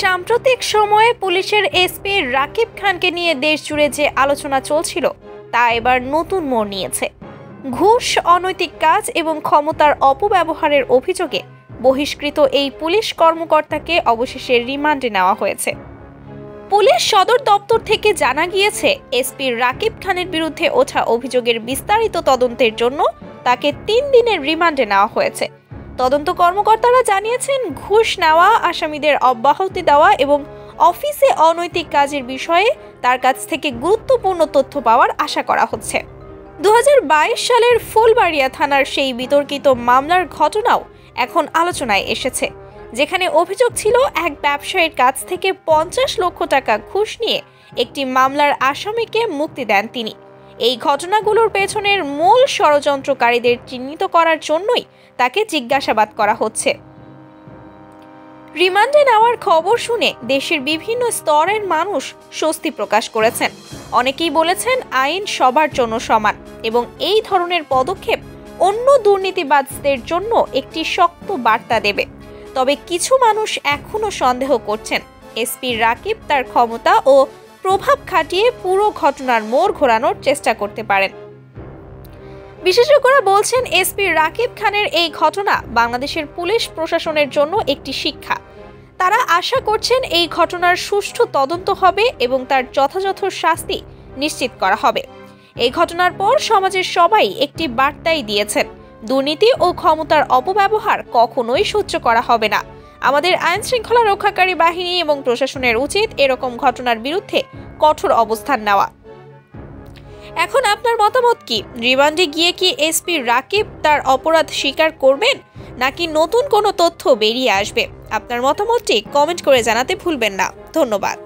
সাম্প্রতিক সময়ে পুলিশের এসপি রাকিব খানকে নিয়ে দেশ জুড়ে যে আলোচনা চলছিল তা এবার নতুন মোড় নিয়েছে। ঘুষ, অনৈতিক কাজ এবং ক্ষমতার অপব্যবহারের অভিযোগে বহিষ্কৃত এই পুলিশ কর্মকর্তাকে অবশেষে রিমান্ডে নেওয়া হয়েছে। পুলিশ সদর দপ্তর থেকে জানা গিয়েছে, এসপি রাকিব খানের বিরুদ্ধে ওঠা অভিযোগের বিস্তারিত তদন্তের জন্য তাকে 3 দিনের রিমান্ডে নেওয়া হয়েছে। তদন্ত কর্মকর্তারা জানিয়েছেন, ঘুষ নেওয়া, আসামিদের অব্যাহতি দেওয়া এবং অফিসে অনৈতিক কাজের বিষয়ে তার কাছ থেকে গুরুত্বপূর্ণ তথ্য পাওয়ার আশা করা হচ্ছে। 2022 সালের ফুলবাড়িয়া থানার সেই বিতর্কিত মামলার ঘটনাও এখন আলোচনায় এসেছে, যেখানে অভিযোগ ছিল এক ব্যবসায়ীর কাছ থেকে 50 লক্ষ টাকা ঘুষ নিয়ে একটি মামলার আসামিকে মুক্তি দেন তিনি। এই ঘটনাগুলোর পেছনের মূল ষড়যন্ত্রকারীদের চিহ্নিত করার জন্যই তাকে জিজ্ঞাসাবাদ করা হচ্ছে। রিমান্ডে নেওয়ার খবর শুনে দেশের বিভিন্ন স্তরের মানুষ স্বস্তি প্রকাশ করেছেন। অনেকেই বলেছেন, আইন সবার জন্য সমান এবং এই ধরনের পদক্ষেপ অন্য দুর্নীতিবাজদের জন্য একটি শক্ত বার্তা দেবে। তবে কিছু মানুষ এখনো সন্দেহ করছেন, এসপি রাকিব তার ক্ষমতা ও প্রভাব খাটিয়ে পুরো ঘটনার মোড় ঘোরানোর চেষ্টা করতে পারেন। বিশেষজ্ঞরা বলছেন, এসপি রাকিব খানের এই ঘটনা বাংলাদেশের পুলিশ প্রশাসনের জন্য একটি শিক্ষা। তারা আশা করছেন এই ঘটনার সুষ্ঠু তদন্ত হবে এবং তার যথাযথ শাস্তি নিশ্চিত করা হবে। এই ঘটনার পর সমাজের সবাই একটি বার্তাই দিয়েছেন, দুর্নীতি ও ক্ষমতার অপব্যবহার কখনোই সহ্য করা হবে না। আমাদের আইন শৃঙ্খলা রক্ষাকারী বাহিনী এবং প্রশাসনের উচিত এরকম ঘটনার বিরুদ্ধে কঠোর অবস্থান নেওয়া। এখন আপনার মতামত কি? রিমান্ডে গিয়ে কি এসপি রাকিব তার অপরাধ স্বীকার করবেন, নাকি নতুন কোনো তথ্য বেরিয়ে আসবে? আপনার মতামতটি কমেন্ট করে জানাতে ভুলবেন না। ধন্যবাদ।